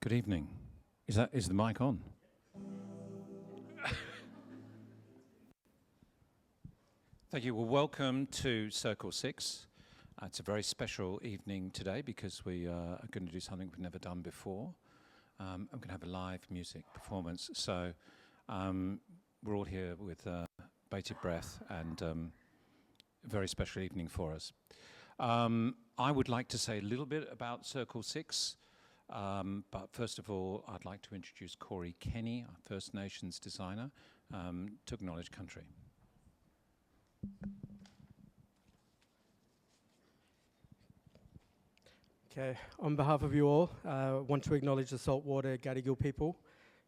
Good evening. Is the mic on? Thank you. Well, welcome to Circle6. It's a very special evening today because we are going to do something we've never done before. I'm going to have a live music performance. So we're all here with bated breath and a very special evening for us. I would like to say a little bit about Circle6. But first of all, I'd like to introduce Corey Kenny, our First Nations designer, to acknowledge country. Okay, on behalf of you all, I want to acknowledge the saltwater Gadigal people,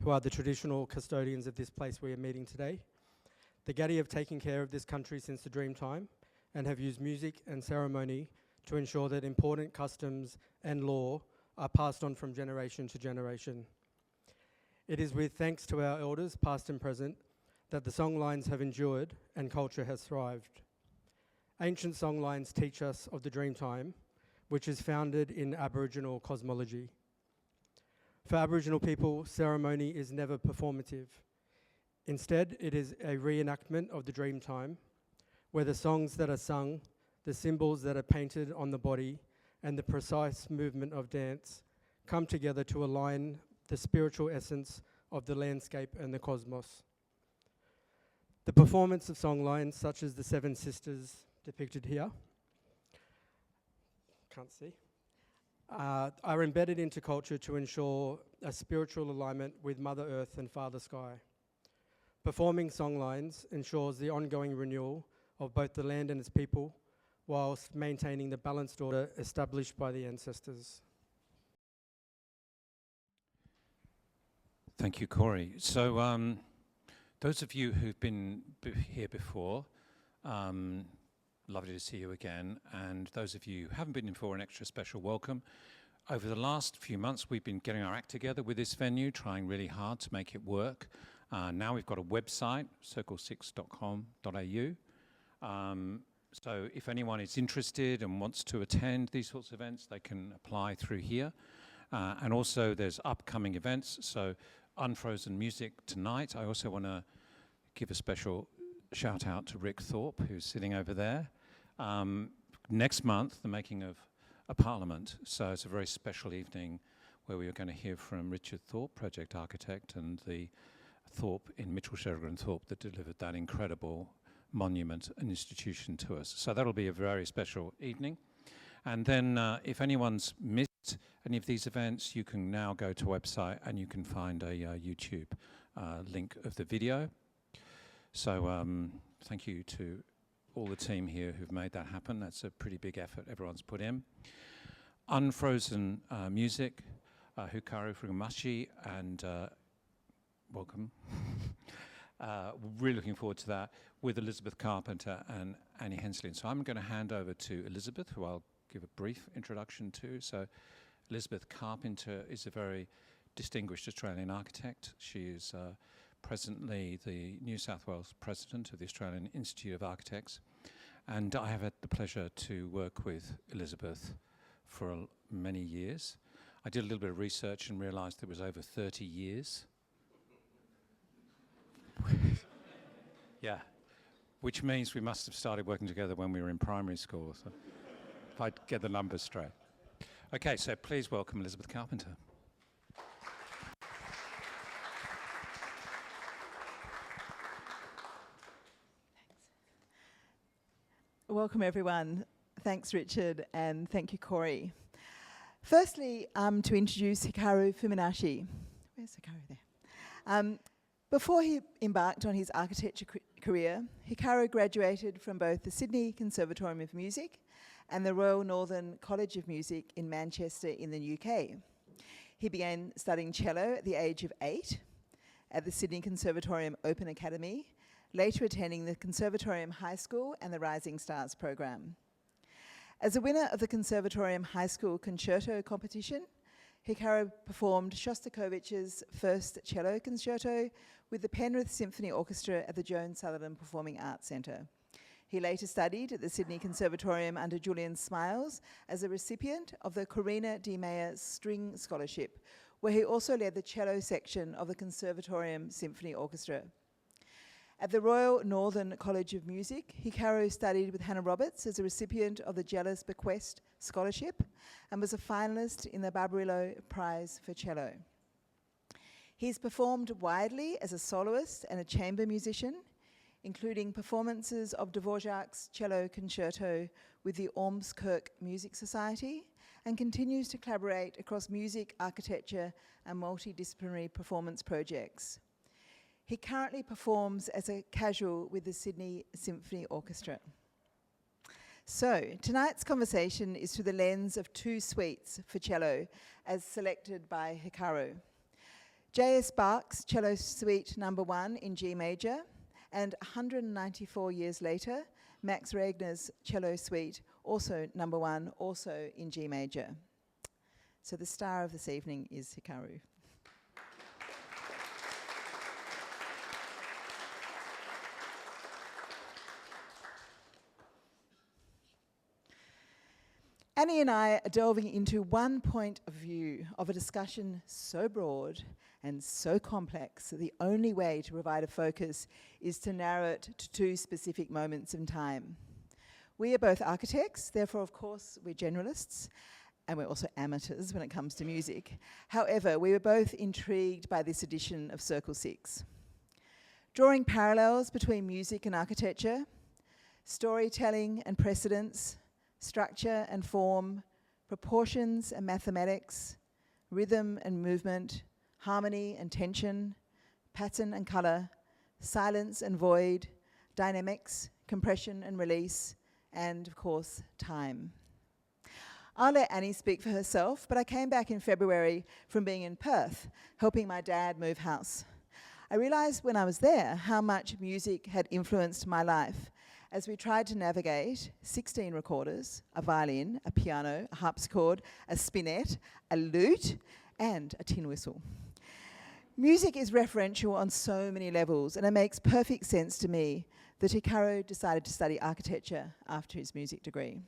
who are the traditional custodians of this place we are meeting today. The Gadi have taken care of this country since the dream time and have used music and ceremony to ensure that important customs and law are passed on from generation to generation. It is with thanks to our elders, past and present, that the songlines have endured and culture has thrived. Ancient songlines teach us of the Dreamtime, which is founded in Aboriginal cosmology. For Aboriginal people, ceremony is never performative. Instead, it is a reenactment of the Dreamtime, where the songs that are sung, the symbols that are painted on the body, and the precise movement of dance come together to align the spiritual essence of the landscape and the cosmos. The performance of songlines such as the Seven Sisters depicted here, can't see, are embedded into culture to ensure a spiritual alignment with Mother Earth and Father Sky. Performing songlines ensures the ongoing renewal of both the land and its people, whilst maintaining the balanced order established by the ancestors. Thank you, Corey. So those of you who've been here before, lovely to see you again. And those of you who haven't been in before, an extra special welcome. Over the last few months, we've been getting our act together with this venue, trying really hard to make it work. Now we've got a website, circlesix.com.au. So if anyone is interested and wants to attend these sorts of events, they can apply through here. And also there's upcoming events. So Unfrozen music tonight. I also want to give a special shout out to Rick Thorpe, who's sitting over there. Next month, the making of a parliament. So it's a very special evening where we are going to hear from Richard Thorpe, project architect, and the Thorpe in Mitchell, Reger and Thorpe that delivered that incredible monument and institution to us. So that'll be a very special evening. And then if anyone's missed any of these events, you can now go to a website and you can find a YouTube link of the video. So thank you to all the team here who've made that happen. That's a pretty big effort everyone's put in. Unfrozen music, Hikaru Fuminashi, and welcome. Really looking forward to that with Elizabeth Carpenter and Annie Hensley. And so I'm going to hand over to Elizabeth, who I'll give a brief introduction to. So Elizabeth Carpenter is a very distinguished Australian architect. She is presently the New South Wales president of the Australian Institute of Architects. And I have had the pleasure to work with Elizabeth for many years. I did a little bit of research and realized it was over 30 years. Yeah, which means we must have started working together when we were in primary school, so if I get the numbers straight. Okay, so please welcome Elizabeth Carpenter. Welcome everyone. Thanks Richard and thank you Corey. Firstly, to introduce Hikaru Fuminashi. Where's Hikaru there? Before he embarked on his architecture career, Hikaru graduated from both the Sydney Conservatorium of Music and the Royal Northern College of Music in Manchester in the UK. He began studying cello at the age of 8 at the Sydney Conservatorium Open Academy, later attending the Conservatorium High School and the Rising Stars program. As a winner of the Conservatorium High School Concerto competition, Hikaru performed Shostakovich's first cello concerto with the Penrith Symphony Orchestra at the Joan Sutherland Performing Arts Centre. He later studied at the Sydney Conservatorium under Julian Smiles as a recipient of the Corina de Meyer String Scholarship, where he also led the cello section of the Conservatorium Symphony Orchestra. At the Royal Northern College of Music, Hikaru studied with Hannah Roberts as a recipient of the Jealous Bequest Scholarship and was a finalist in the Barbarillo Prize for Cello. He's performed widely as a soloist and a chamber musician, including performances of Dvorak's cello concerto with the Ormskirk Music Society, and continues to collaborate across music, architecture, and multidisciplinary performance projects. He currently performs as a casual with the Sydney Symphony Orchestra. So, tonight's conversation is through the lens of two suites for cello, as selected by Hikaru. J.S. Bach's Cello Suite No. 1 in G major, and 194 years later, Max Reger's Cello Suite, also No. 1, also in G major. So the star of this evening is Hikaru. Annie and I are delving into one point of view of a discussion so broad and so complex that the only way to provide a focus is to narrow it to two specific moments in time. We are both architects, therefore, of course, we're generalists, and we're also amateurs when it comes to music. However, we were both intrigued by this edition of circlesix. Drawing parallels between music and architecture, storytelling and precedence, structure and form, proportions and mathematics, rhythm and movement, harmony and tension, pattern and colour, silence and void, dynamics, compression and release, and of course, time. I'll let Annie speak for herself, but I came back in February from being in Perth, helping my dad move house. I realised when I was there how much music had influenced my life, as we tried to navigate 16 recorders, a violin, a piano, a harpsichord, a spinet, a lute, and a tin whistle. Music is referential on so many levels, and it makes perfect sense to me that Hikaru decided to study architecture after his music degree.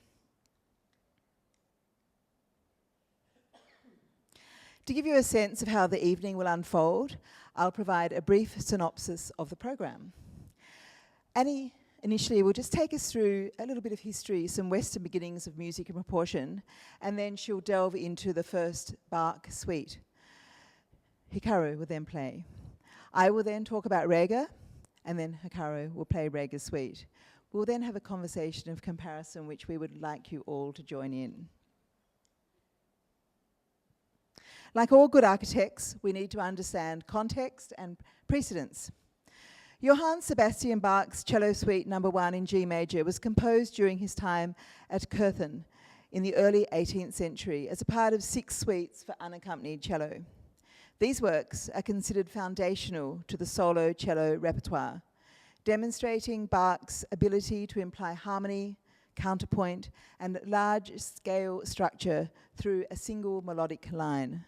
To give you a sense of how the evening will unfold, I'll provide a brief synopsis of the program. Annie initially will just take us through a little bit of history, some Western beginnings of music and proportion, and then she'll delve into the first Bach suite. Hikaru will then play. I will then talk about Reger, and then Hikaru will play Reger's suite. We'll then have a conversation of comparison which we would like you all to join in. Like all good architects, we need to understand context and precedence. Johann Sebastian Bach's Cello Suite No. 1 in G major was composed during his time at Cöthen in the early 18th century as a part of 6 suites for unaccompanied cello. These works are considered foundational to the solo cello repertoire, demonstrating Bach's ability to imply harmony, counterpoint, and large-scale structure through a single melodic line.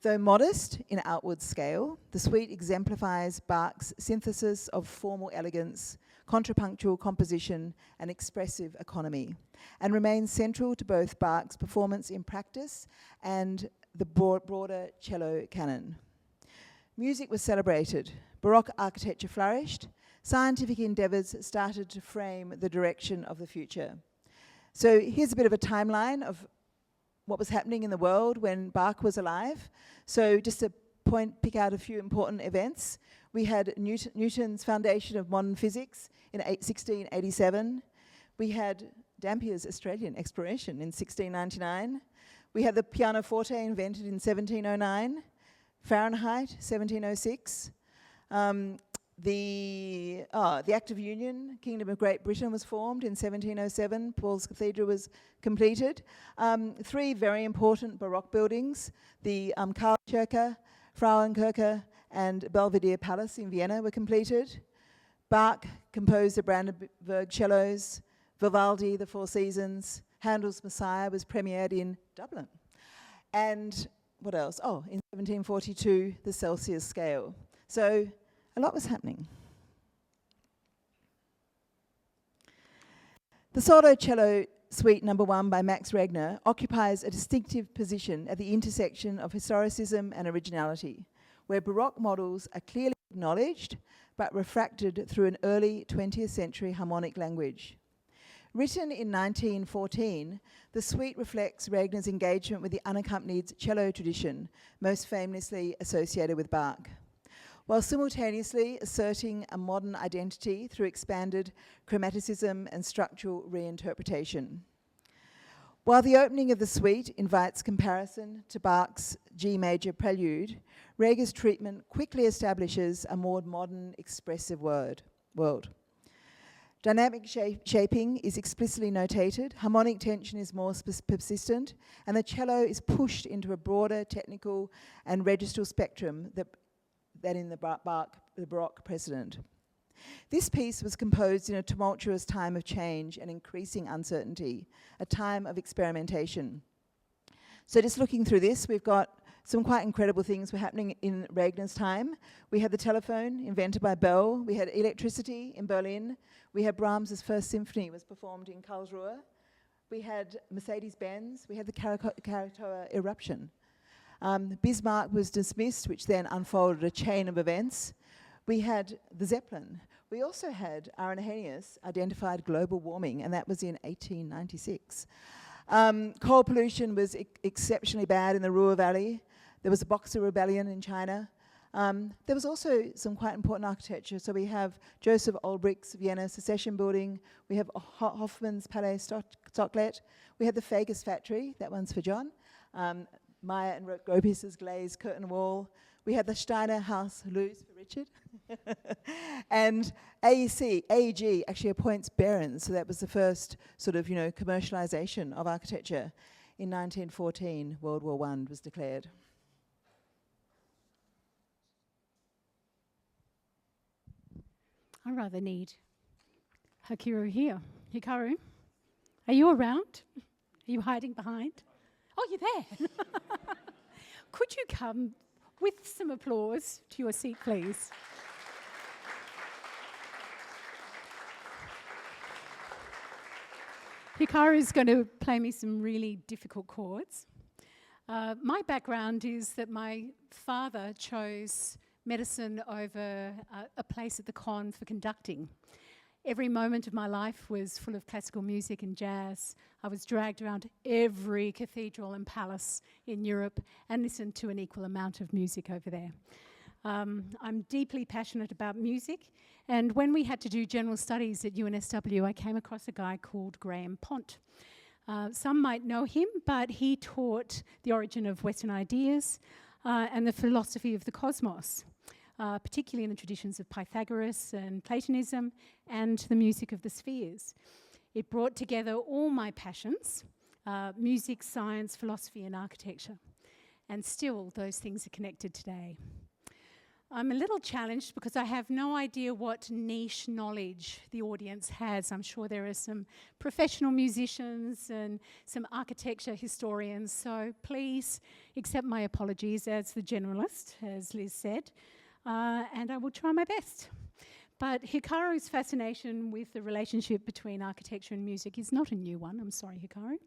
Though modest in outward scale, the suite exemplifies Bach's synthesis of formal elegance, contrapunctual composition, and expressive economy, and remains central to both Bach's performance in practice and the broader cello canon. Music was celebrated, Baroque architecture flourished, scientific endeavours started to frame the direction of the future. So here's a bit of a timeline of what was happening in the world when Bach was alive. So just to pick out a few important events. We had Newton's foundation of modern physics in 1687. We had Dampier's Australian exploration in 1699. We had the pianoforte invented in 1709. Fahrenheit, 1706. The Act of Union, Kingdom of Great Britain, was formed in 1707. Paul's Cathedral was completed. 3 very important Baroque buildings, the Karlkirche, Frauenkirche, and Belvedere Palace in Vienna were completed. Bach composed the Brandenburg cellos. Vivaldi, the Four Seasons. Handel's Messiah was premiered in Dublin. And what else? Oh, in 1742, the Celsius scale. So a lot was happening. The solo cello Suite Number 1 by Max Regner occupies a distinctive position at the intersection of historicism and originality, where Baroque models are clearly acknowledged but refracted through an early 20th century harmonic language. Written in 1914, the suite reflects Regner's engagement with the unaccompanied cello tradition, most famously associated with Bach, while simultaneously asserting a modern identity through expanded chromaticism and structural reinterpretation. While the opening of the suite invites comparison to Bach's G major prelude, Reger's treatment quickly establishes a more modern, expressive world. Dynamic shaping is explicitly notated, harmonic tension is more persistent, and the cello is pushed into a broader technical and registral spectrum than in the Baroque precedent. This piece was composed in a tumultuous time of change and increasing uncertainty, a time of experimentation. So just looking through this, we've got some quite incredible things were happening in Regner's time. We had the telephone invented by Bell. We had electricity in Berlin. We had Brahms's first symphony was performed in Karlsruhe. We had Mercedes-Benz. We had the Krakatoa eruption. Bismarck was dismissed, which then unfolded a chain of events. We had the Zeppelin. We also had Arrhenius identified global warming, and that was in 1896. Coal pollution was exceptionally bad in the Ruhr Valley. There was a Boxer Rebellion in China. There was also some quite important architecture. So we have Joseph Olbricht's Vienna Secession Building. We have Hoffmann's Palais Stocklet. We had the Fagus Factory. That one's for John. Meyer and Gropius's glazed curtain wall. We had the Steiner House Luz for Richard. And AEG actually appoints Behrens, so that was the first sort of, commercialization of architecture. In 1914, World War I was declared. I rather need Hikaru here. Hikaru, are you around? Are you hiding behind? Oh, you're there. Could you come with some applause to your seat, please? Hikaru is going to play me some really difficult chords. My background is that my father chose medicine over a place at the Con for conducting. Every moment of my life was full of classical music and jazz. I was dragged around every cathedral and palace in Europe and listened to an equal amount of music over there. I'm deeply passionate about music, and when we had to do general studies at UNSW, I came across a guy called Graham Pont. Some might know him, but he taught the origin of Western ideas and the philosophy of the cosmos, particularly in the traditions of Pythagoras and Platonism and the music of the spheres. It brought together all my passions, music, science, philosophy and architecture. And still those things are connected today. I'm a little challenged because I have no idea what niche knowledge the audience has. I'm sure there are some professional musicians and some architecture historians, so please accept my apologies as the generalist, as Liz said, and I will try my best. But Hikaru's fascination with the relationship between architecture and music is not a new one. I'm sorry, Hikaru.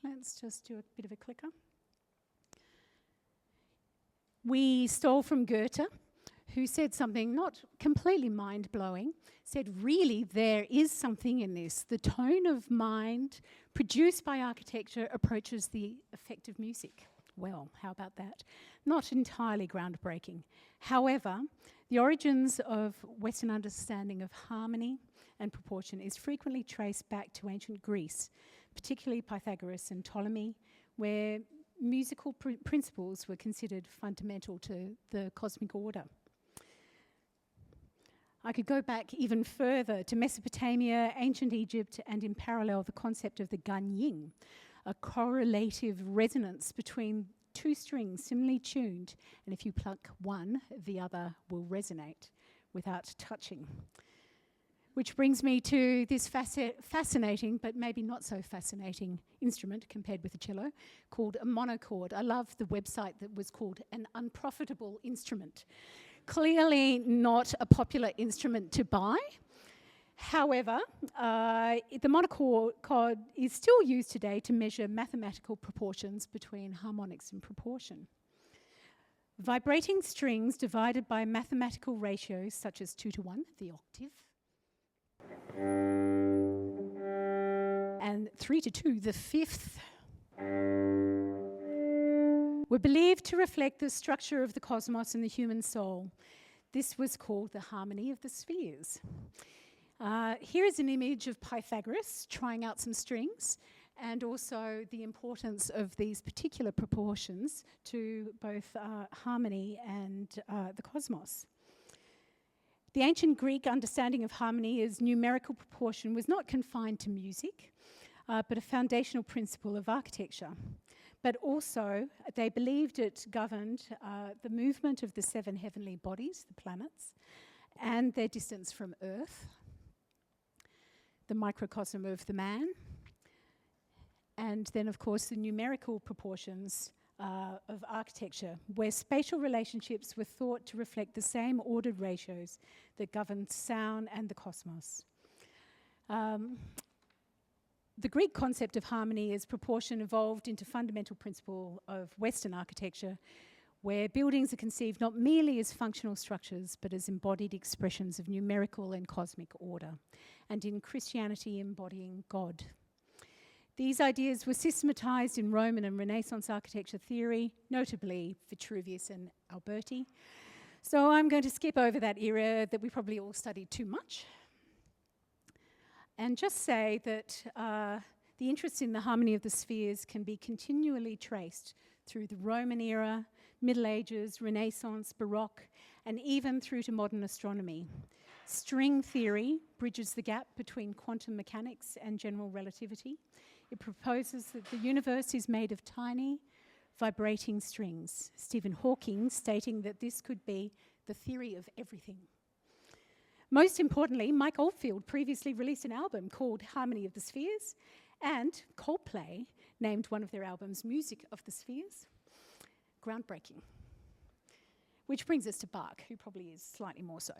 Let's just do a bit of a clicker. We stole from Goethe, who said something not completely mind-blowing, said, really, there is something in this. The tone of mind produced by architecture approaches the effect of music. Well, how about that? Not entirely groundbreaking. However, the origins of Western understanding of harmony and proportion is frequently traced back to ancient Greece, particularly Pythagoras and Ptolemy, where musical principles were considered fundamental to the cosmic order. I could go back even further to Mesopotamia, ancient Egypt, and in parallel the concept of the gunying, a correlative resonance between two strings similarly tuned, and if you pluck one, the other will resonate without touching. Which brings me to this fascinating, but maybe not so fascinating instrument compared with the cello, called a monochord. I love the website that was called an unprofitable instrument. Clearly not a popular instrument to buy. However, the monochord is still used today to measure mathematical proportions between harmonics and proportion. Vibrating strings divided by mathematical ratios such as 2:1, the octave, and 3:2, the fifth, were believed to reflect the structure of the cosmos and the human soul. This was called the harmony of the spheres. Here is an image of Pythagoras trying out some strings, and also the importance of these particular proportions to both harmony and the cosmos. The ancient Greek understanding of harmony as numerical proportion was not confined to music, but a foundational principle of architecture. But also, they believed it governed the movement of the 7 heavenly bodies, the planets, and their distance from Earth, the microcosm of the man, and then, of course, the numerical proportions of architecture, where spatial relationships were thought to reflect the same ordered ratios that governed sound and the cosmos. The Greek concept of harmony as proportion evolved into fundamental principle of Western architecture, where buildings are conceived not merely as functional structures, but as embodied expressions of numerical and cosmic order, and in Christianity embodying God. These ideas were systematized in Roman and Renaissance architecture theory, notably Vitruvius and Alberti. So I'm going to skip over that era that we probably all studied too much, and just say that the interest in the harmony of the spheres can be continually traced through the Roman era, Middle Ages, Renaissance, Baroque, and even through to modern astronomy. String theory bridges the gap between quantum mechanics and general relativity. It proposes that the universe is made of tiny, vibrating strings. Stephen Hawking stating that this could be the theory of everything. Most importantly, Mike Oldfield previously released an album called Harmony of the Spheres, and Coldplay named one of their albums Music of the Spheres. Groundbreaking. Which brings us to Bach, who probably is slightly more so.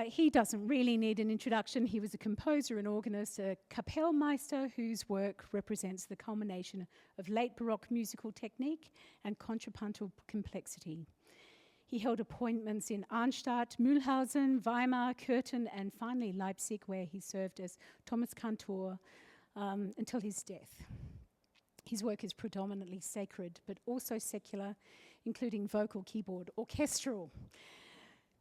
He doesn't really need an introduction. He was a composer and organist, a Kapellmeister whose work represents the culmination of late Baroque musical technique and contrapuntal complexity. He held appointments in Arnstadt, Mühlhausen, Weimar, Curtin, and finally Leipzig, where he served as Thomas Cantor until his death. His work is predominantly sacred, but also secular, including vocal, keyboard, orchestral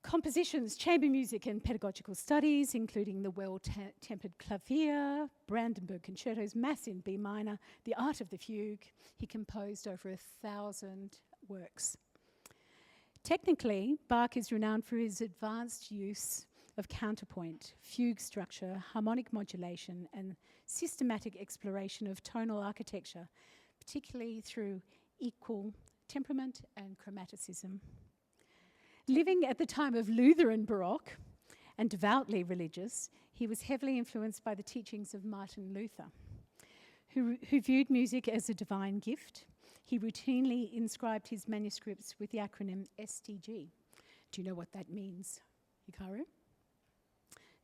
compositions, chamber music, and pedagogical studies, including the well-tempered clavier, Brandenburg concertos, Mass in B minor, the art of the fugue. He composed over 1,000 works. Technically, Bach is renowned for his advanced use of counterpoint, fugue structure, harmonic modulation, and systematic exploration of tonal architecture, particularly through equal temperament and chromaticism. Living at the time of Lutheran Baroque and devoutly religious, he was heavily influenced by the teachings of Martin Luther, who viewed music as a divine gift. He routinely inscribed his manuscripts with the acronym STG. Do you know what that means, Hikaru?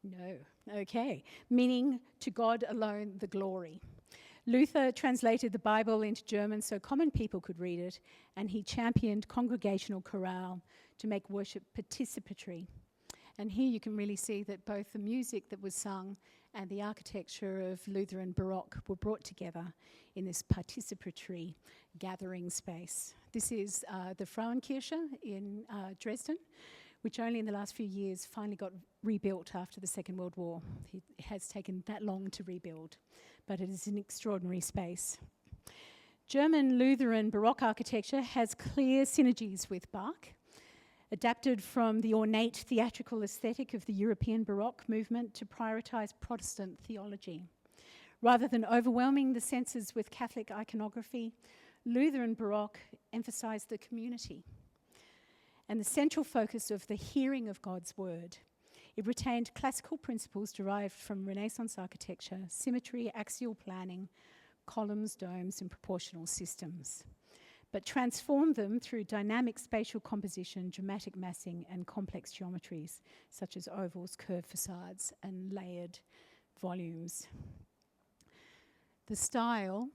No. Okay. Meaning to God alone the glory. Luther translated the Bible into German so common people could read it, and he championed congregational chorale to make worship participatory. And here you can really see that both the music that was sung and the architecture of Lutheran Baroque were brought together in this participatory gathering space. This is the Frauenkirche in Dresden, which only in the last few years finally got rebuilt after the Second World War. It has taken that long to rebuild, but it is an extraordinary space. German Lutheran Baroque architecture has clear synergies with Bach, adapted from the ornate theatrical aesthetic of the European Baroque movement to prioritise Protestant theology. Rather than overwhelming the senses with Catholic iconography, Lutheran Baroque emphasised the community and the central focus of the hearing of God's word. It retained classical principles derived from Renaissance architecture, symmetry, axial planning, columns, domes, and proportional systems. but transformed them through dynamic spatial composition, dramatic massing, and complex geometries, such as ovals, curved facades, and layered volumes. The style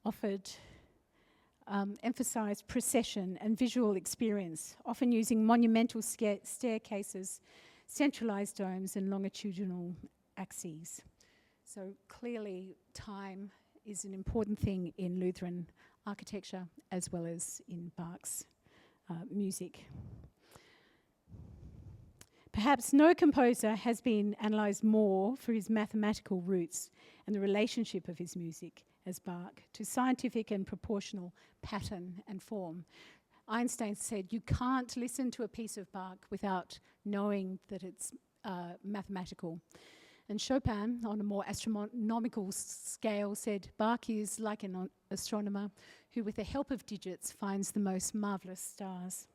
offered emphasised procession and visual experience, often using monumental staircases, centralised domes, and longitudinal axes. So clearly, time is an important thing in Lutheran architecture as well as in Bach's music. Perhaps no composer has been analysed more for his mathematical roots and the relationship of his music as Bach to scientific and proportional pattern and form. Einstein said you can't listen to a piece of Bach without knowing that it's mathematical. And Chopin, on a more astronomical scale, said Bach is like an astronomer who, with the help of digits, finds the most marvellous stars.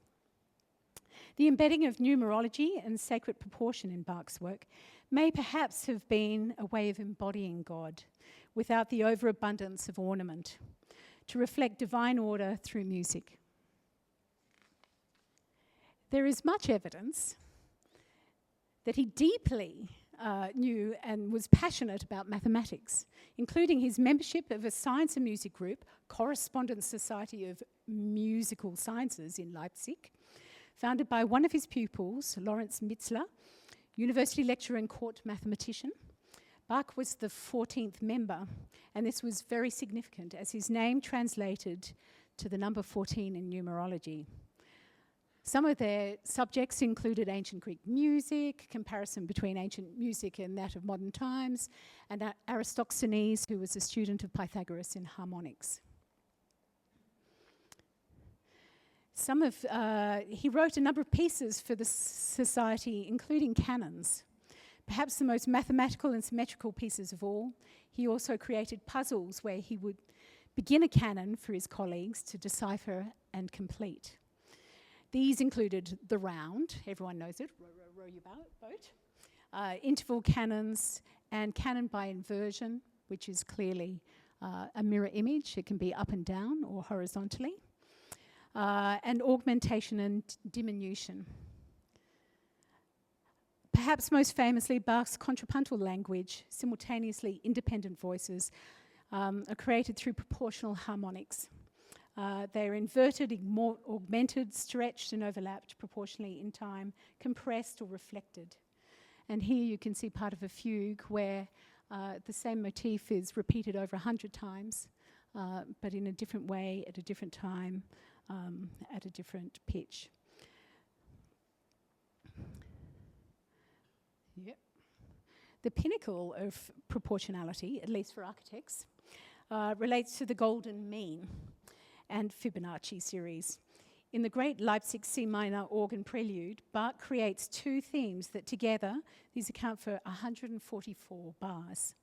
The embedding of numerology and sacred proportion in Bach's work may perhaps have been a way of embodying God without the overabundance of ornament, to reflect divine order through music. There is much evidence that he deeply knew and was passionate about mathematics, including his membership of a science and music group, Correspondence Society of Musical Sciences in Leipzig, founded by one of his pupils, Lorenz Mitzler, university lecturer and court mathematician. Bach was the 14th member, and this was very significant as his name translated to the number 14 in numerology. Some of their subjects included ancient Greek music, comparison between ancient music and that of modern times, and Aristophanes, who was a student of Pythagoras in harmonics. He wrote a number of pieces for the society, including canons. Perhaps the most mathematical and symmetrical pieces of all. He also created puzzles where he would begin a canon for his colleagues to decipher and complete. These included the round, everyone knows it, row your boat, interval canons, and canon by inversion, which is clearly a mirror image. It can be up and down or horizontally, and augmentation and diminution. Perhaps most famously, Bach's contrapuntal language, simultaneously independent voices, are created through proportional harmonics. They're inverted, augmented, stretched and overlapped proportionally in time, compressed or reflected. And here you can see part of a fugue where the same motif is repeated over 100 times, but in a different way, at a different time, at a different pitch. Yep. The pinnacle of proportionality, at least for architects, relates to the golden mean and Fibonacci series. In the great Leipzig C minor organ prelude, Bach creates two themes that together, these account for 144 bars.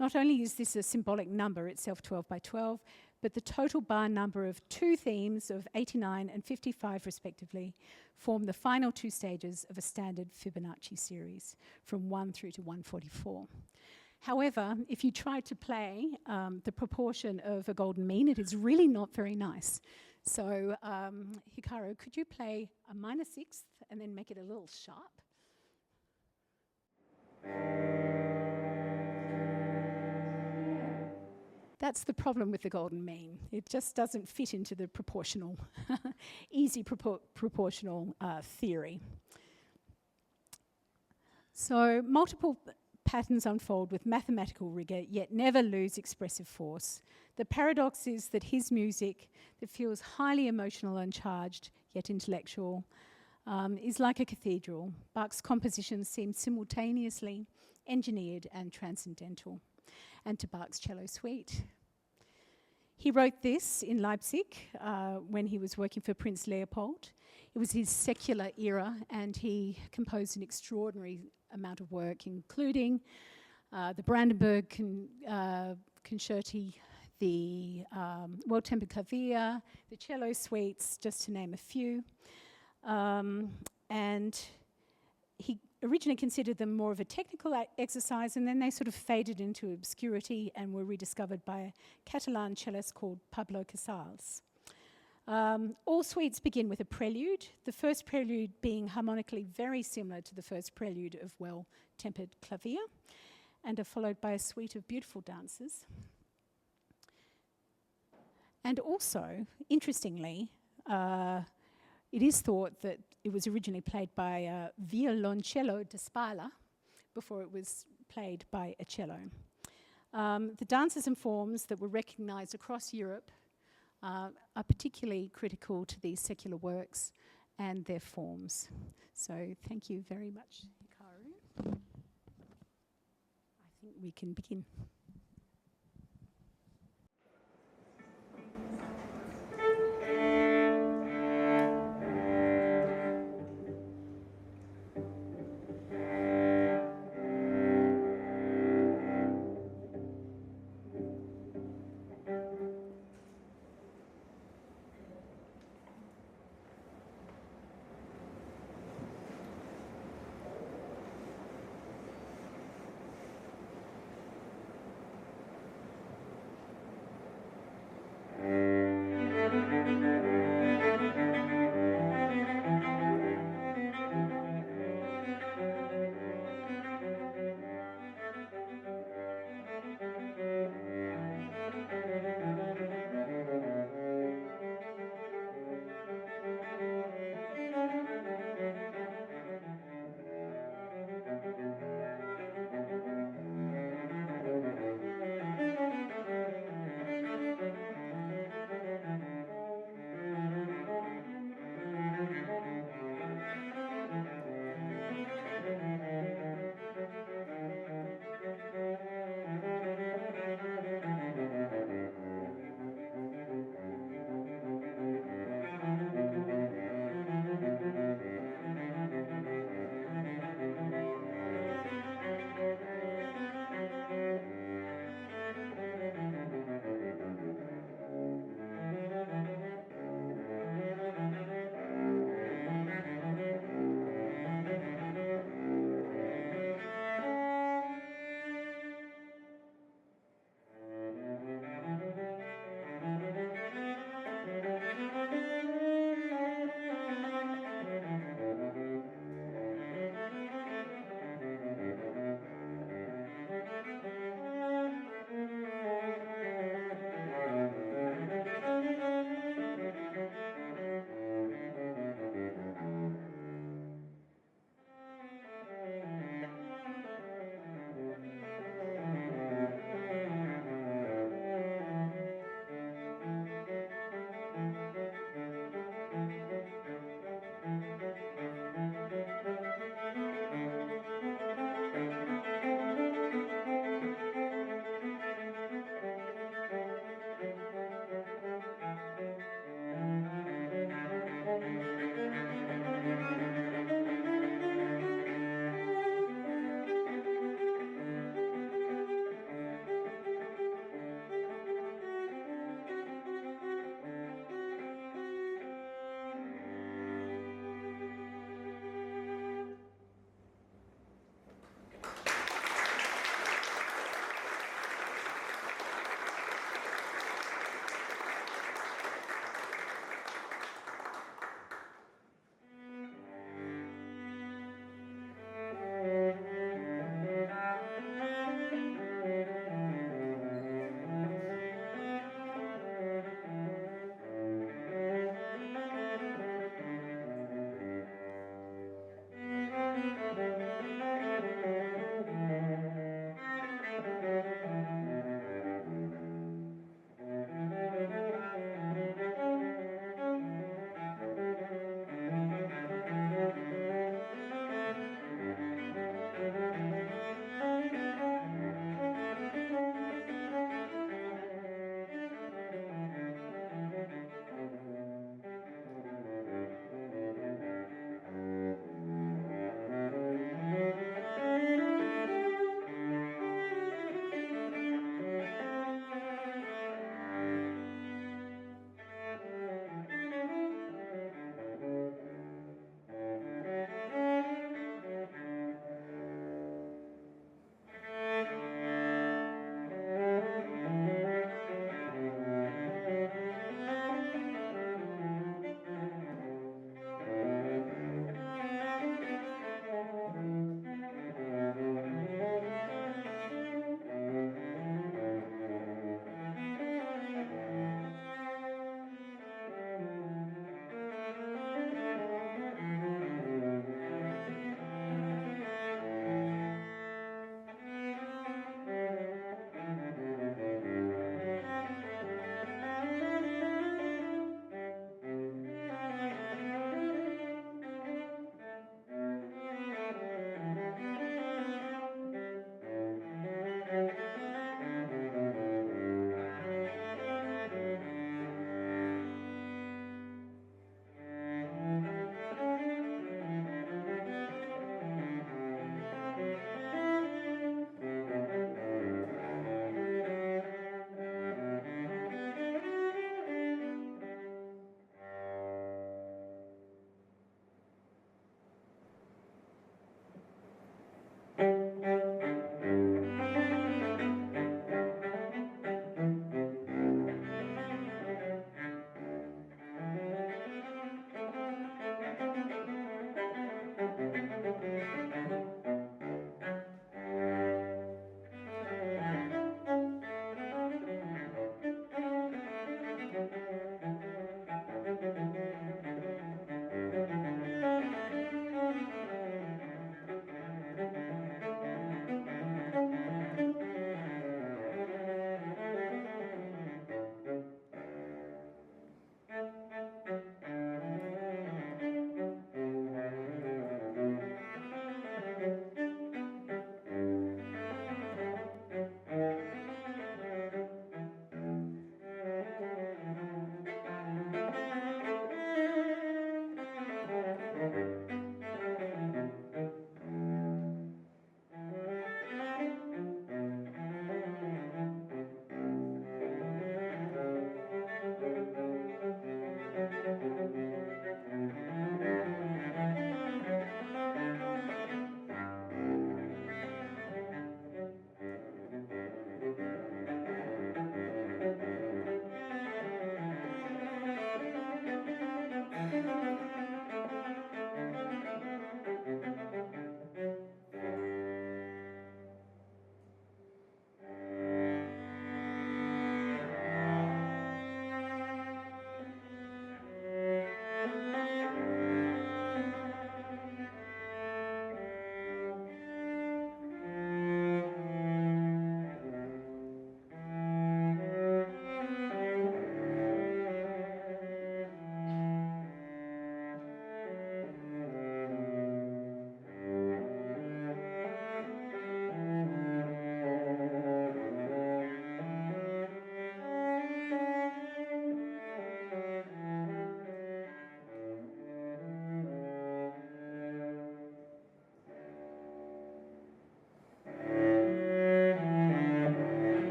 Not only is this a symbolic number, itself 12 by 12, but the total bar number of two themes of 89 and 55 respectively form the final two stages of a standard Fibonacci series from 1 through to 144. However, if you try to play the proportion of a golden mean, it is really not very nice. So, Hikaru, could you play a minor sixth and then make it a little sharp? That's the problem with the golden mean. It just doesn't fit into the proportional, easy proportional theory. So multiple patterns unfold with mathematical rigour, yet never lose expressive force. The paradox is that his music, that feels highly emotional and charged, yet intellectual, is like a cathedral. Bach's compositions seem simultaneously engineered and transcendental. And to Bach's cello suite. He wrote this in Leipzig when he was working for Prince Leopold. It was his secular era, and he composed an extraordinary amount of work, including the Brandenburg Concerti, the Well-Tempered Clavier, the cello suites, just to name a few. And he originally considered them more of a technical exercise, and then they sort of faded into obscurity and were rediscovered by a Catalan cellist called Pablo Casals. All suites begin with a prelude, the first prelude being harmonically very similar to the first prelude of well-tempered clavier, and are followed by a suite of beautiful dances. And also, interestingly, it is thought that it was originally played by violoncello da spalla before it was played by a cello. The dances and forms that were recognised across Europe are particularly critical to these secular works and their forms. So thank you very much, Hikaru. I think we can begin.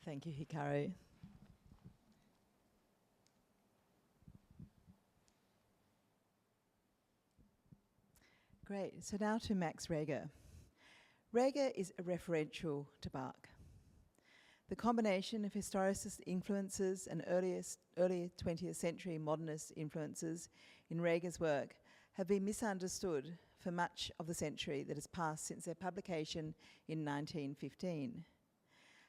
Thank you, Hikaru. Great. So now to Max Reger. Reger is a referential to Bach. The combination of historicist influences and early 20th century modernist influences in Reger's work have been misunderstood for much of the century that has passed since their publication in 1915.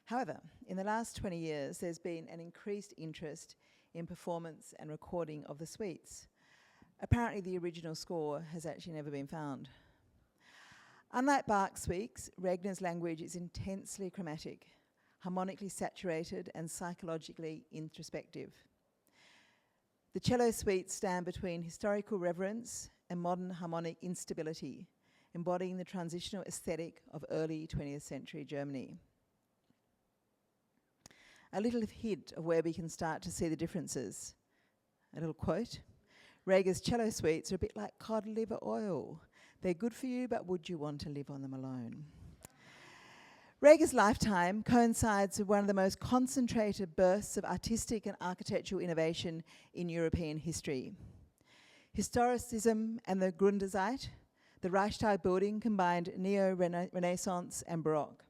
However, in the last 20 years, there's been an increased interest in performance and recording of the suites. Apparently, the original score has actually never been found. Unlike Bach's suites, Regner's language is intensely chromatic, harmonically saturated and psychologically introspective. The cello suites stand between historical reverence and modern harmonic instability, embodying the transitional aesthetic of early 20th century Germany. A little hint of where we can start to see the differences. A little quote. Reger's cello suites are a bit like cod liver oil. They're good for you, but would you want to live on them alone? Reger's lifetime coincides with one of the most concentrated bursts of artistic and architectural innovation in European history. Historicism and the Grundzeit, the Reichstag building, combined Neo-Renaissance and Baroque.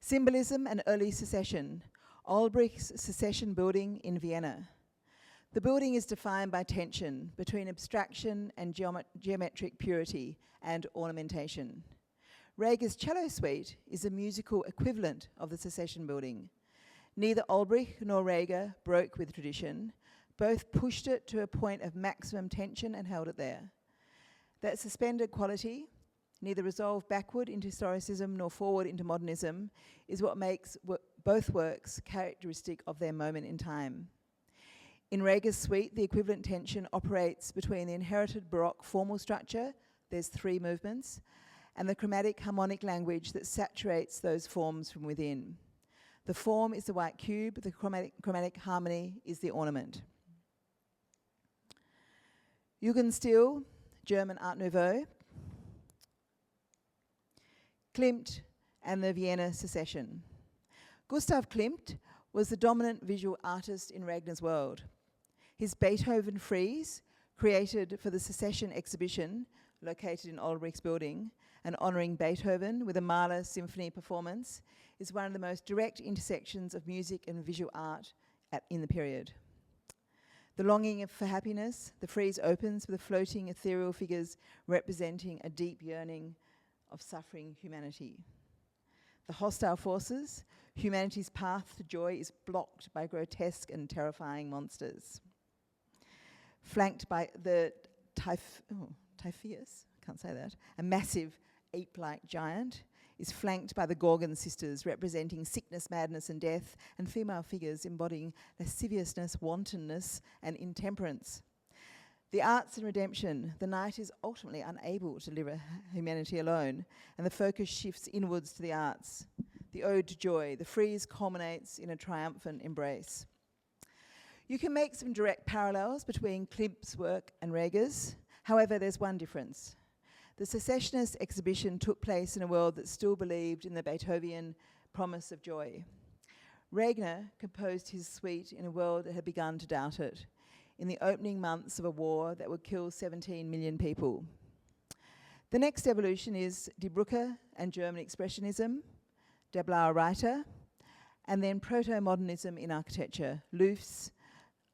Symbolism and early secession. Olbricht's secession building in Vienna. The building is defined by tension between abstraction and geometric purity and ornamentation. Reger's cello suite is a musical equivalent of the secession building. Neither Olbricht nor Reger broke with tradition. Both pushed it to a point of maximum tension and held it there. That suspended quality, neither resolved backward into historicism nor forward into modernism, is what makes both works characteristic of their moment in time. In Reger's suite, the equivalent tension operates between the inherited Baroque formal structure, there's 3 movements, and the chromatic harmonic language that saturates those forms from within. The form is the white cube, the chromatic harmony is the ornament. Jugendstil, German Art Nouveau, Klimt, and the Vienna Secession. Gustav Klimt was the dominant visual artist in Regner's world. His Beethoven frieze, created for the Secession exhibition, located in Olbricht's building, and honouring Beethoven with a Mahler symphony performance, is one of the most direct intersections of music and visual art in the period. The longing for happiness, the frieze opens with the floating ethereal figures representing a deep yearning of suffering humanity. The hostile forces, humanity's path to joy is blocked by grotesque and terrifying monsters. Flanked by the Typhoeus, can't say that, a massive ape-like giant, is flanked by the Gorgon sisters, representing sickness, madness, and death, and female figures embodying lasciviousness, wantonness, and intemperance. The arts and redemption, the knight is ultimately unable to deliver humanity alone, and the focus shifts inwards to the arts. The ode to joy, the frieze culminates in a triumphant embrace. You can make some direct parallels between Klimt's work and Reger's. However, there's one difference. The secessionist exhibition took place in a world that still believed in the Beethoven promise of joy. Reger composed his suite in a world that had begun to doubt it, in the opening months of a war that would kill 17 million people. The next evolution is Die Brücke and German Expressionism, Der Blaue Reiter, and then proto-modernism in architecture, Loufs,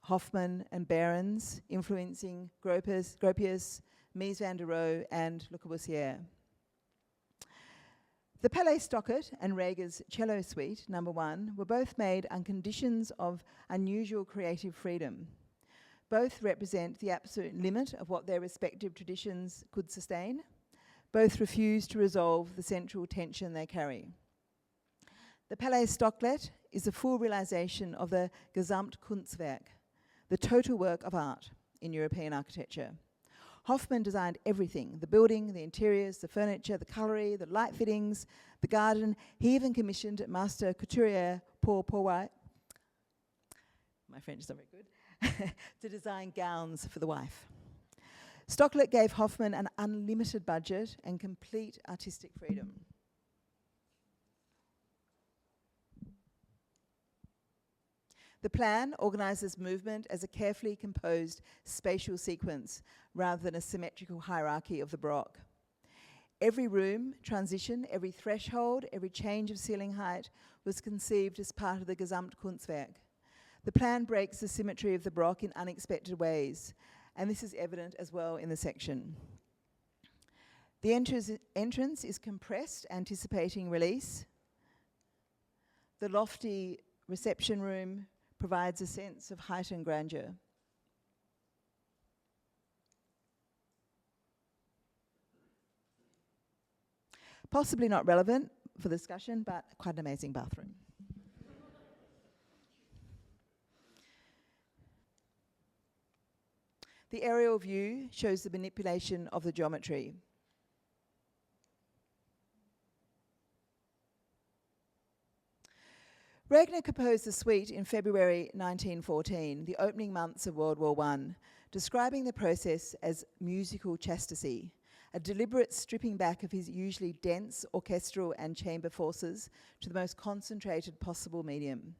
Hofmann and Behrens, influencing Gropius, Mies van der Rohe and Le Corbusier. The Palais Stockert and Reger's cello suite, number 1, were both made on conditions of unusual creative freedom. Both represent the absolute limit of what their respective traditions could sustain. Both refuse to resolve the central tension they carry. The Palais Stocklet is the full realization of the Gesamtkunstwerk, the total work of art in European architecture. Hofmann designed everything, the building, the interiors, the furniture, the cutlery, the light fittings, the garden. He even commissioned master couturier Paul Pourwhite, my French is not very good, to design gowns for the wife. Stocklet gave Hofmann an unlimited budget and complete artistic freedom. The plan organises movement as a carefully composed spatial sequence rather than a symmetrical hierarchy of the Baroque. Every room, transition, every threshold, every change of ceiling height was conceived as part of the Gesamtkunstwerk. The plan breaks the symmetry of the Baroque in unexpected ways, and this is evident as well in the section. The entrance is compressed, anticipating release. The lofty reception room provides a sense of heightened grandeur. Possibly not relevant for the discussion, but quite an amazing bathroom. The aerial view shows the manipulation of the geometry. Reger composed the suite in February 1914, the opening months of World War I, describing the process as musical chastity, a deliberate stripping back of his usually dense orchestral and chamber forces to the most concentrated possible medium.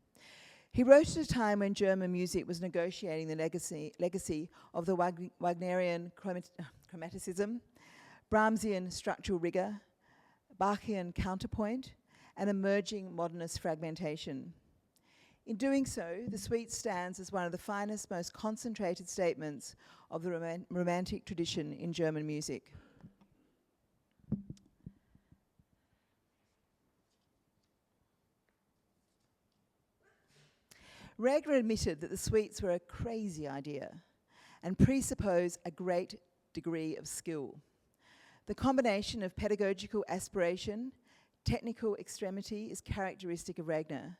He wrote at a time when German music was negotiating the legacy of the Wagnerian chromaticism, Brahmsian structural rigor, Bachian counterpoint, and emerging modernist fragmentation. In doing so, the suite stands as one of the finest, most concentrated statements of the romantic tradition in German music. Reger admitted that the suites were a crazy idea and presuppose a great degree of skill. The combination of pedagogical aspiration, technical extremity is characteristic of Reger,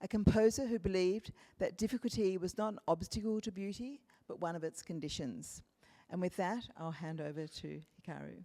a composer who believed that difficulty was not an obstacle to beauty, but one of its conditions. And with that, I'll hand over to Hikaru.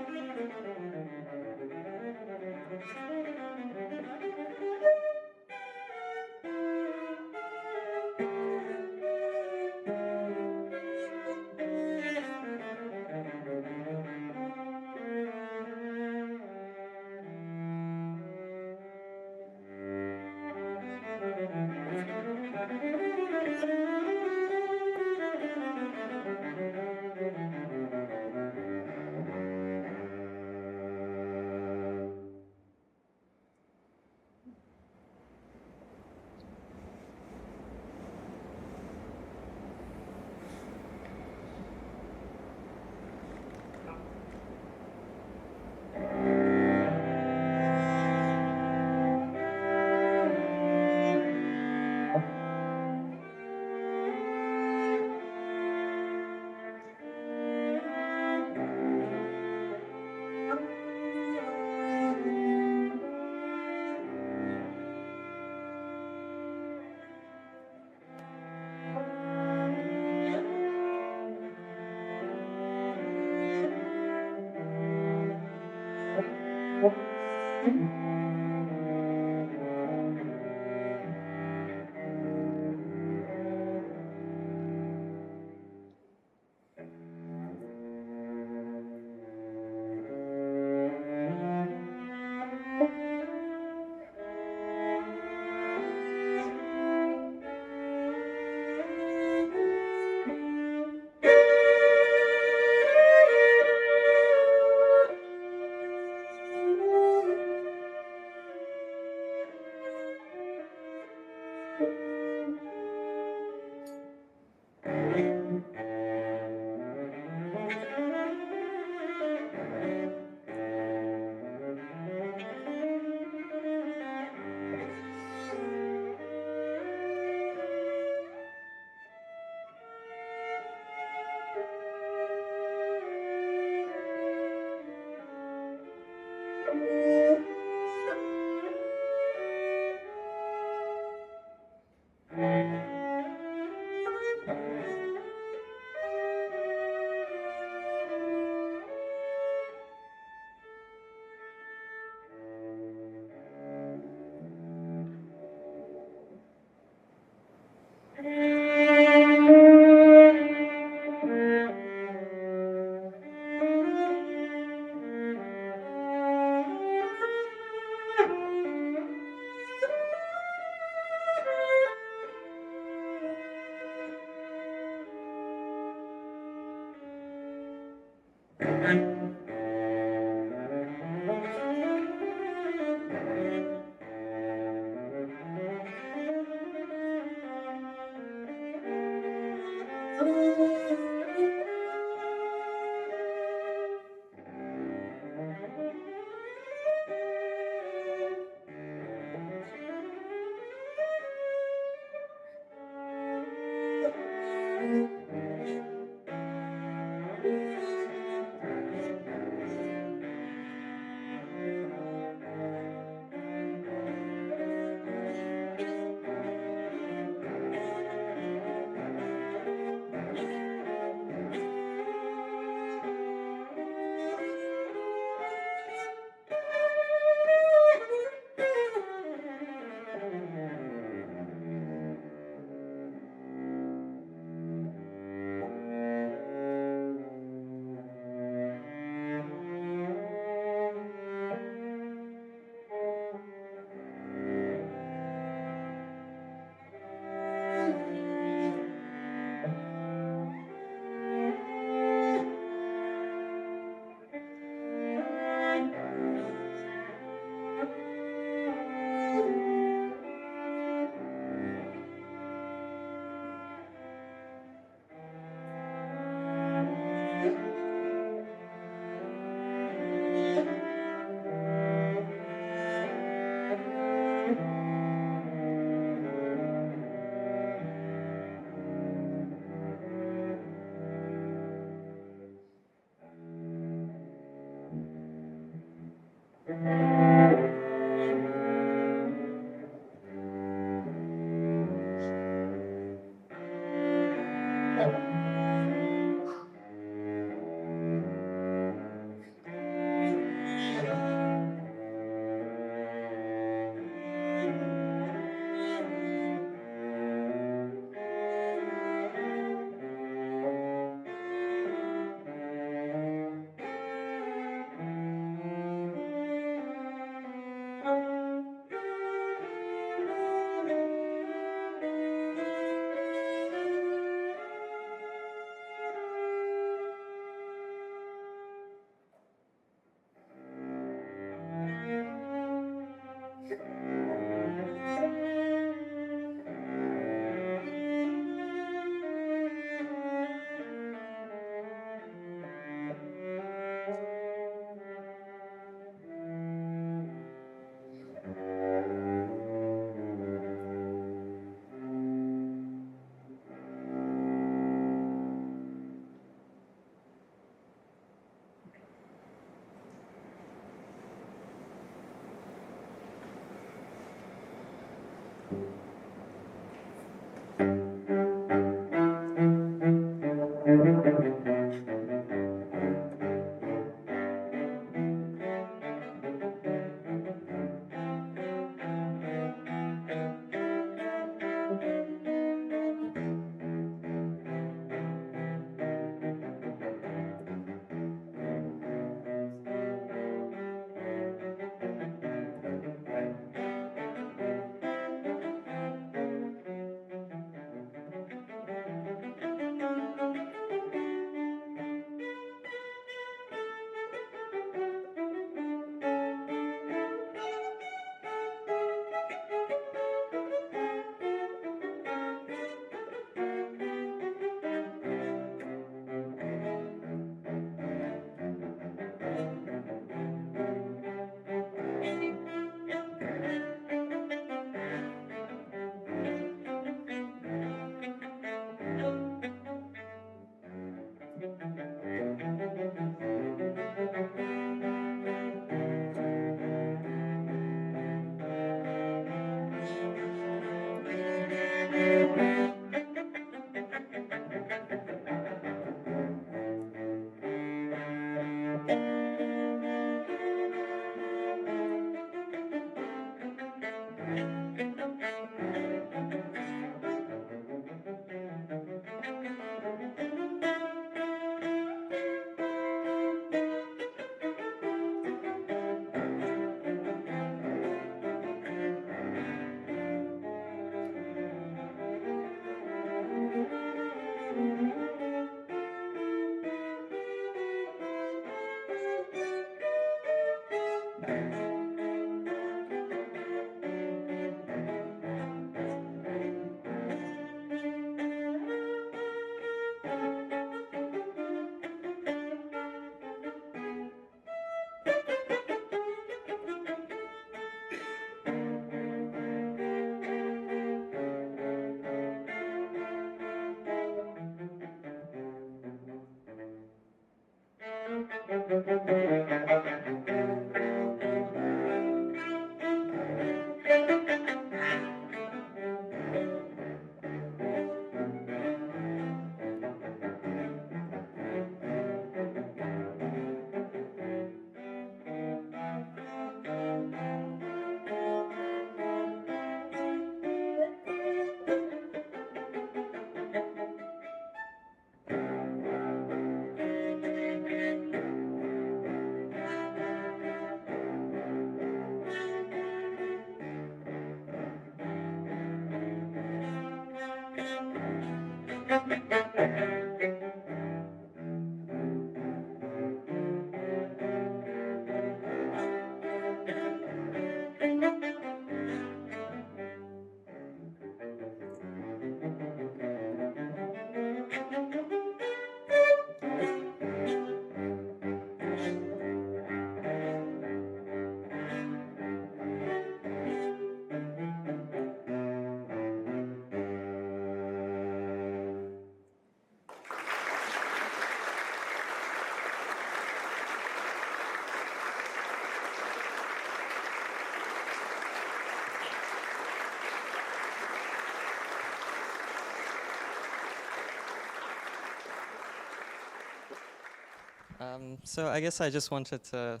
So I guess I just wanted to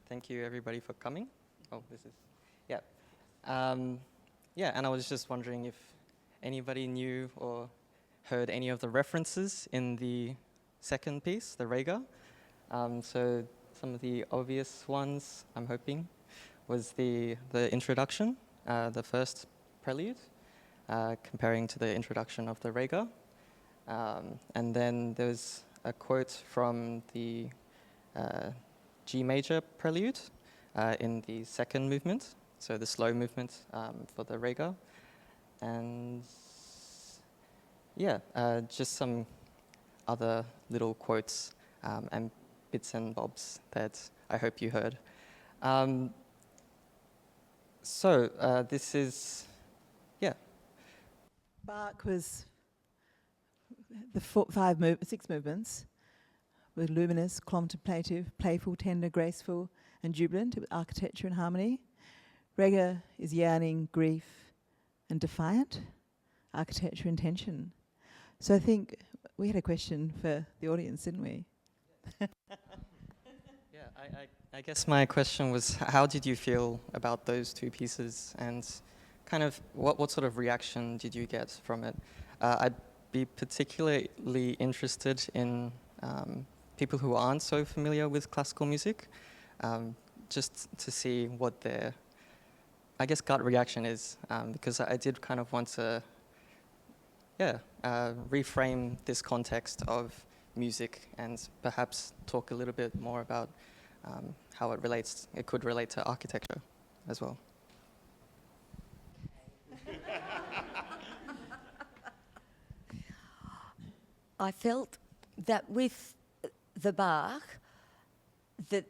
thank you everybody for coming. Oh, this is, yeah. Yeah, and I was just wondering if anybody knew or heard any of the references in the second piece, the Reger. So some of the obvious ones, I'm hoping, was the introduction, the first prelude, comparing to the introduction of the Reger. And then there's a quote from the G major prelude in the second movement, so the slow movement for the Reger. And yeah, just some other little quotes and bits and bobs that I hope you heard. So this is, yeah. Bach was the 6 movements were luminous, contemplative, playful, tender, graceful, and jubilant, with architecture and harmony. Reger is yearning, grief, and defiant, architecture and tension. So I think we had a question for the audience, didn't we? Yeah, I guess my question was, how did you feel about those two pieces, and kind of what sort of reaction did you get from it? I'd be particularly interested in people who aren't so familiar with classical music, just to see what their, I guess, gut reaction is, because I did kind of want to, reframe this context of music and perhaps talk a little bit more about how it could relate to architecture as well. I felt that with the Bach, that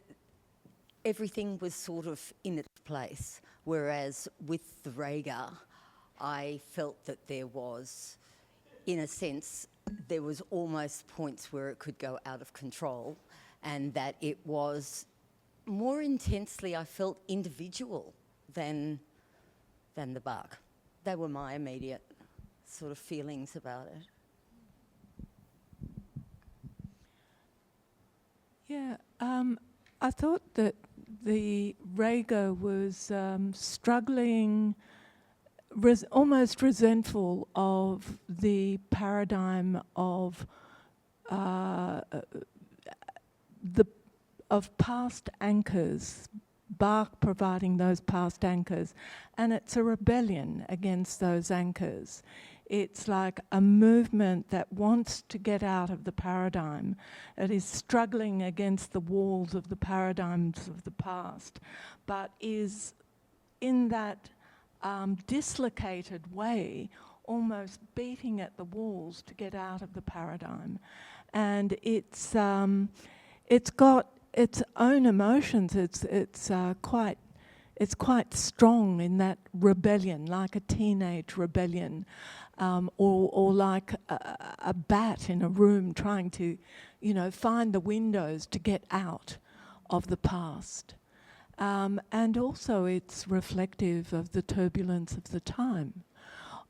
everything was sort of in its place, whereas with the Reger, I felt that there was, in a sense, there was almost points where it could go out of control, and that it was more intensely, I felt, individual than the Bach. They were my immediate sort of feelings about it. Yeah, I thought that the Reger was struggling, almost resentful of the paradigm of past anchors, Bach providing those past anchors, and it's a rebellion against those anchors. It's like a movement that wants to get out of the paradigm. It is struggling against the walls of the paradigms of the past, but is in that dislocated way, almost beating at the walls to get out of the paradigm. And it's got its own emotions. It's quite strong in that rebellion, like a teenage rebellion, or like a bat in a room trying to, find the windows to get out of the past. And also it's reflective of the turbulence of the time,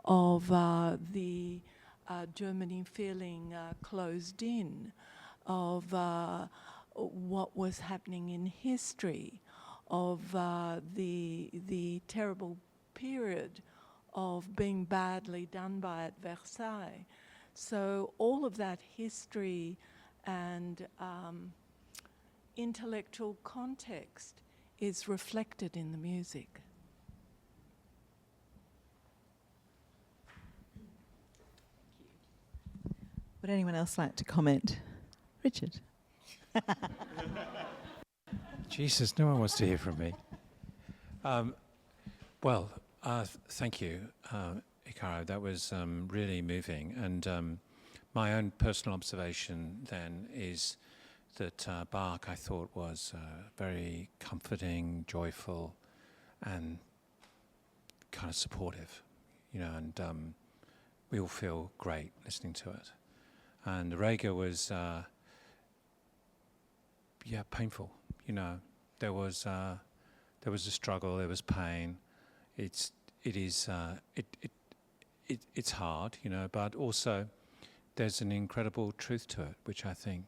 of the Germany feeling closed in, of what was happening in history, of the terrible period of being badly done by at Versailles. So all of that history and intellectual context is reflected in the music. Would anyone else like to comment? Richard? Jesus, no one wants to hear from me. Thank you, Hikaru. That was really moving. And my own personal observation then is that Bach, I thought, was very comforting, joyful, and kind of supportive, and we all feel great listening to it. And Reger was, painful. There was a struggle. There was pain. It's hard, but also there's an incredible truth to it, which I think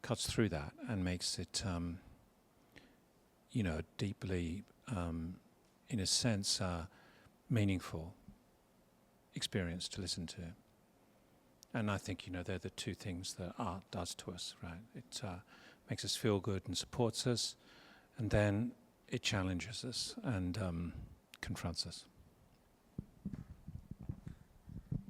cuts through that and makes it, deeply, in a sense, meaningful experience to listen to. And I think, they're the two things that art does to us, right? It makes us feel good and supports us, and then it challenges us and confronts us.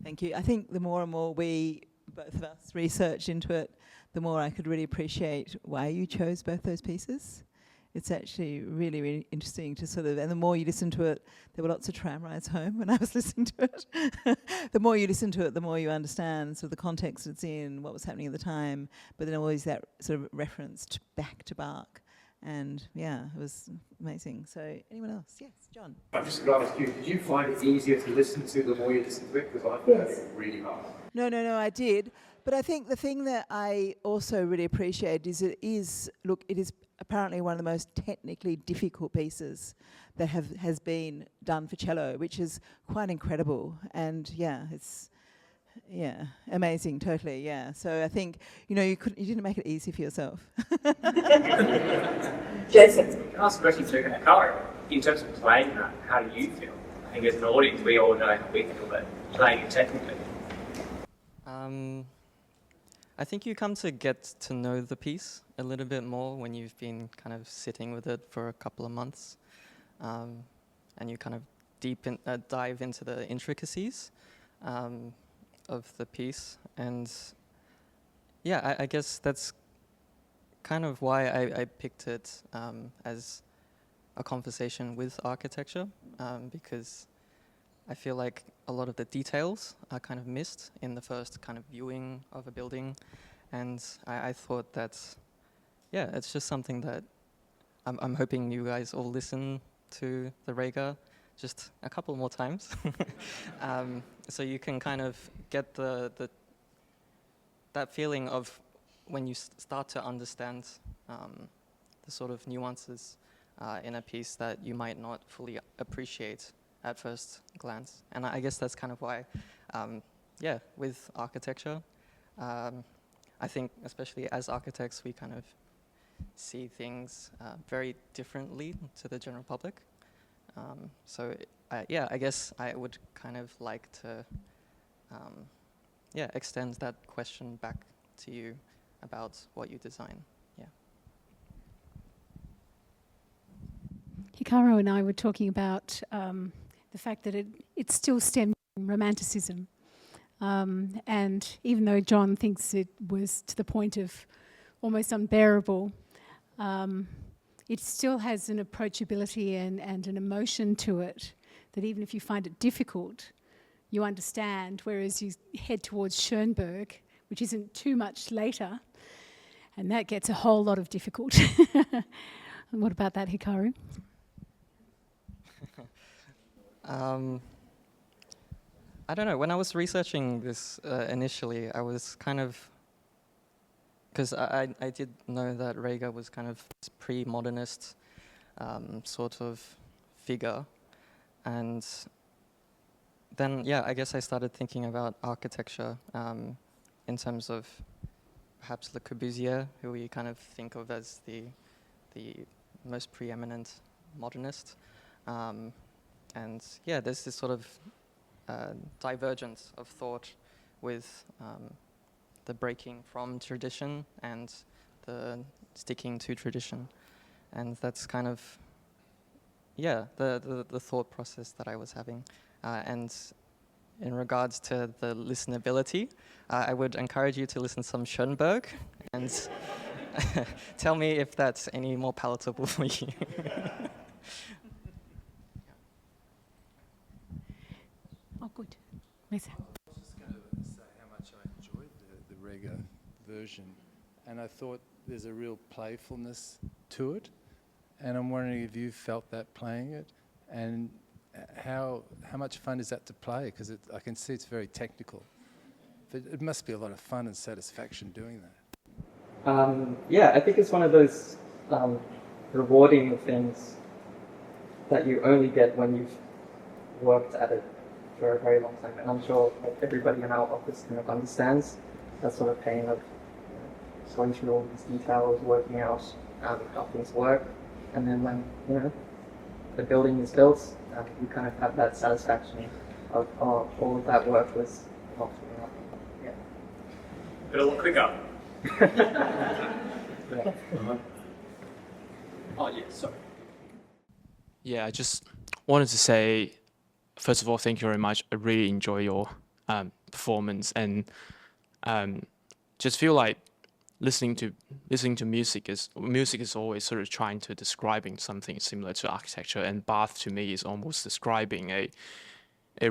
Thank you. I think the more and more both of us, research into it, the more I could really appreciate why you chose both those pieces. It's actually really, really interesting to and the more you listen to it, there were lots of tram rides home when I was listening to it. The more you listen to it, the more you understand sort of the context it's in, what was happening at the time, but then always that sort of reference back to Bach. And yeah, it was amazing. So anyone else? Yes, John. I'm just going to ask you, did you find it easier to listen to the more you listen to it? Because I found it really hard. No, I did. But I think the thing that I also really appreciate is it is apparently one of the most technically difficult pieces that has been done for cello, which is quite incredible. And it's amazing, totally, yeah. So I think, you didn't make it easy for yourself. Jason, can I ask a question to Hikaru? In terms of playing that, how do you feel? I think as an audience, we all know how we feel, but playing it technically. I think you come to get to know the piece a little bit more when you've been kind of sitting with it for a couple of months, and you kind of dive into the intricacies of the piece. And yeah, I guess that's kind of why I picked it as a conversation with architecture, because I feel like a lot of the details are kind of missed in the first kind of viewing of a building. And I thought that, it's just something that I'm hoping you guys all listen to the Reger just a couple more times. So you can kind of get that feeling of when you start to understand the sort of nuances in a piece that you might not fully appreciate at first glance. And I guess that's kind of why, with architecture, I think especially as architects, we kind of see things very differently to the general public. I guess I would kind of like to, extend that question back to you about what you design. Yeah. Hikaru and I were talking about the fact that it still stems from romanticism. And even though John thinks it was to the point of almost unbearable, it still has an approachability and an emotion to it that even if you find it difficult, you understand, whereas you head towards Schoenberg, which isn't too much later, and that gets a whole lot of difficult. And what about that, Hikaru? I don't know. When I was researching this initially, I was kind of, because I did know that Reger was kind of this pre-modernist sort of figure, and then I guess I started thinking about architecture in terms of perhaps Le Corbusier, who we kind of think of as the most preeminent modernist, and there's this sort of divergence of thought with the breaking from tradition and the sticking to tradition, and that's kind of the thought process that I was having. And in regards to the listenability, I would encourage you to listen to some Schoenberg and tell me if that's any more palatable for you. Oh, good. Lisa. I was just going to say how much I enjoyed the Reger version, and I thought there's a real playfulness to it, and I'm wondering if you felt that playing it, and how much fun is that to play? Because I can see it's very technical, but it must be a lot of fun and satisfaction doing that. I think it's one of those rewarding things that you only get when you've worked at it for a very long time, and I'm sure everybody in our office kind of understands that sort of pain of just going through all these details, working out how things work, and then when the building is built, you kind of have that satisfaction of all of that work was not for nothing. Yeah. But a lot quicker. Oh yeah, sorry. Yeah, I just wanted to say, first of all, thank you very much. I really enjoy your performance, and just feel like listening to music is always sort of trying to describing something similar to architecture, and Bach to me is almost describing a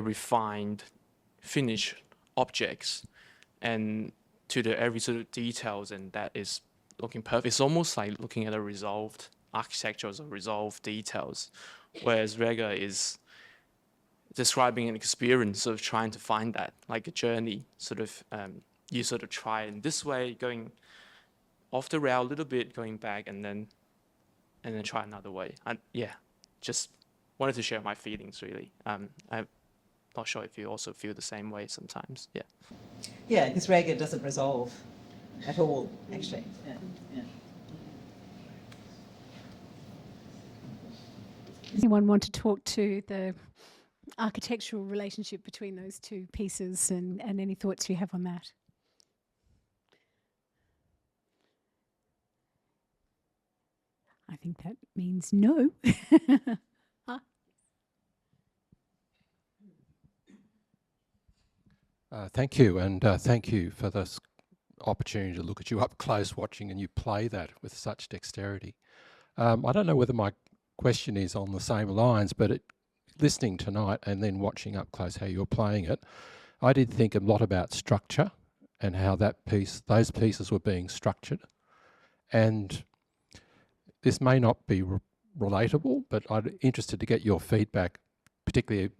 refined, finished objects, and to the every sort of details, and that is looking perfect. It's almost like looking at a resolved architecture or resolved details, whereas Reger is describing an experience of trying to find that, like a journey, sort of, you sort of try in this way, going off the rail a little bit, going back, and then try another way. And just wanted to share my feelings, really. I'm not sure if you also feel the same way sometimes. Yeah, because Reger doesn't resolve at all, actually. Yeah. Does anyone want to talk to the architectural relationship between those two pieces, and any thoughts you have on that? I think that means no. Thank you, and thank you for this opportunity to look at you up close watching and you play that with such dexterity. I don't know whether my question is on the same lines, but listening tonight and then watching up close how you're playing it, I did think a lot about structure and how those pieces were being structured. And this may not be relatable, but I'm interested to get your feedback, particularly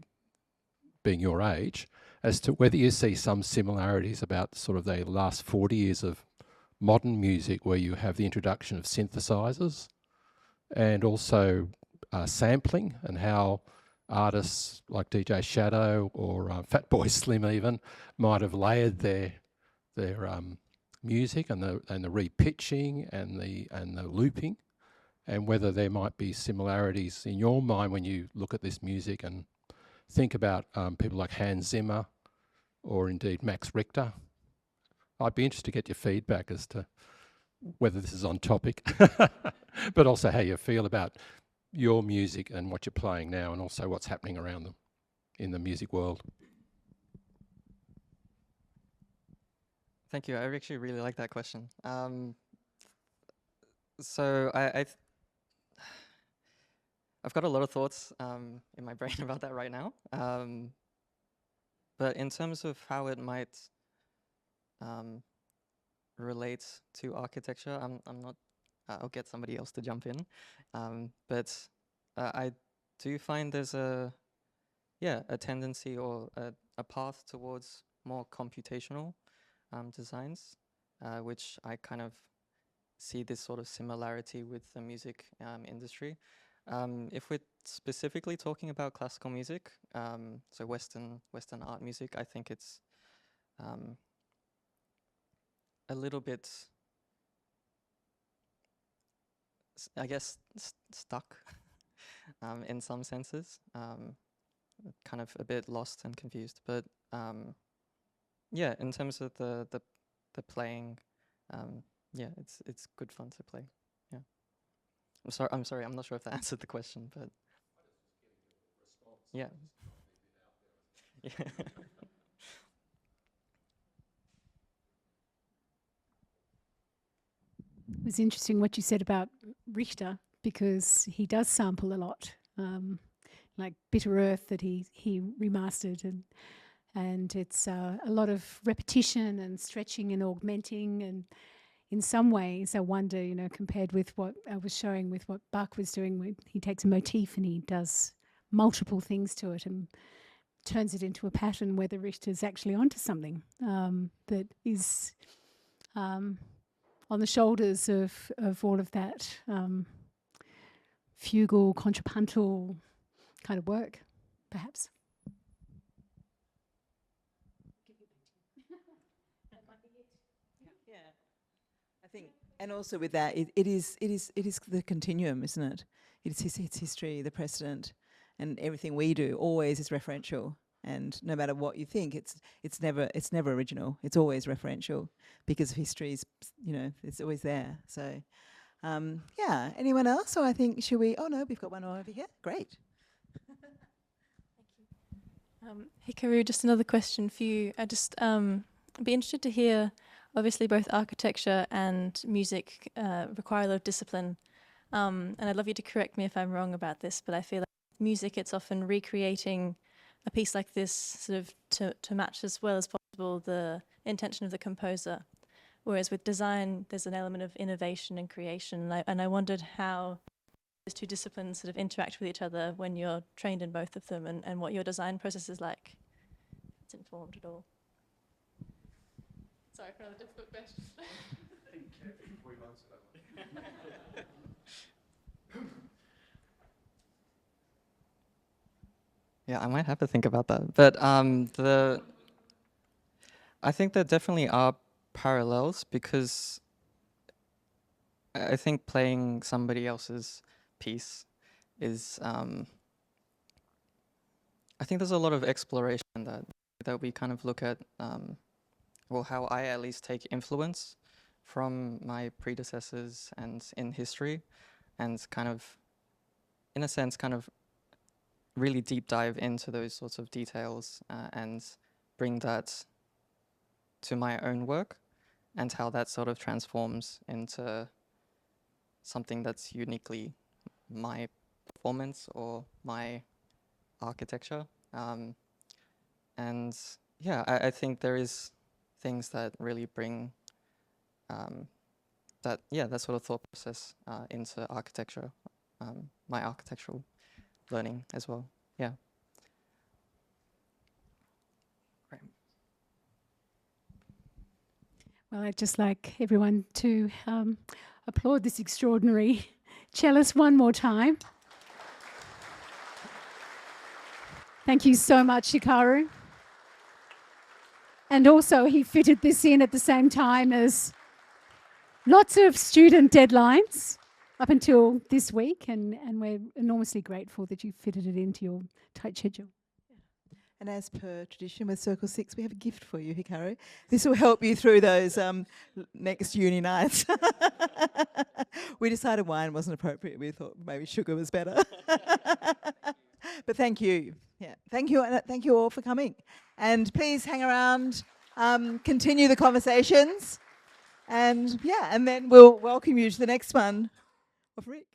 being your age, as to whether you see some similarities about sort of the last 40 years of modern music, where you have the introduction of synthesizers and also sampling, and how artists like DJ Shadow or Fatboy Slim even might have layered their music and the repitching and the looping, and whether there might be similarities in your mind when you look at this music and think about people like Hans Zimmer or indeed Max Richter. I'd be interested to get your feedback as to whether this is on topic, but also how you feel about your music and what you're playing now, and also what's happening around them in the music world. Thank you. I actually really like that question. So I've got a lot of thoughts in my brain about that right now. But in terms of how it might relate to architecture, I'm not. I'll get somebody else to jump in. But I do find there's a tendency or a path towards more computational designs, which I kind of see this sort of similarity with the music industry. If we're specifically talking about classical music, so Western art music, I think it's a little bit, I guess, stuck in some senses, kind of a bit lost and confused. But yeah, in terms of the playing, yeah, it's good fun to play. Yeah, I'm sorry, I'm not sure if that answered the question, but yeah. Yeah. It was interesting what you said about Richter, because he does sample a lot, like Bitter Earth that he remastered, and it's a lot of repetition and stretching and augmenting, and in some ways I wonder, you know, compared with what I was showing with what Bach was doing, he takes a motif and he does multiple things to it and turns it into a pattern, whether Richter's actually onto something that is on the shoulders of all of that fugal, contrapuntal kind of work, perhaps. Yeah, I think, and also with that, it is the continuum, isn't it? It's history, the precedent, and everything we do always is referential. And no matter what you think, it's never original. It's always referential because history's, you know, it's always there. So, yeah. Anyone else? Or I think should we? Oh no, we've got one over here. Great. Hikaru, just another question for you. I just be interested to hear. Obviously, both architecture and music require a lot of discipline, and I'd love you to correct me if I'm wrong about this. But I feel like music, it's often recreating a piece like this sort of to match as well as possible the intention of the composer. Whereas with design, there's an element of innovation and creation. And I wondered how those two disciplines sort of interact with each other when you're trained in both of them, and what your design process is like. If it's informed at all. Sorry for another difficult question. Yeah, I might have to think about that. But I think there definitely are parallels, because I think playing somebody else's piece is, I think there's a lot of exploration that we kind of look at, well, how I at least take influence from my predecessors and in history, and kind of, in a sense, kind of really deep dive into those sorts of details and bring that to my own work, and how that sort of transforms into something that's uniquely my performance or my architecture. And yeah, I think there is things that really bring that sort of thought process into architecture, my architectural learning as well. Yeah. Great. Well, I'd just like everyone to applaud this extraordinary cellist one more time. Thank you so much, Hikaru. And also, he fitted this in at the same time as lots of student deadlines up until this week, and we're enormously grateful that you fitted it into your tight schedule. And as per tradition with Circle 6, we have a gift for you, Hikaru. This will help you through those next uni nights. We decided wine wasn't appropriate. We thought maybe sugar was better. But thank you. Yeah, thank you all for coming. And please hang around continue the conversations. And yeah, and then we'll welcome you to the next one of Rick.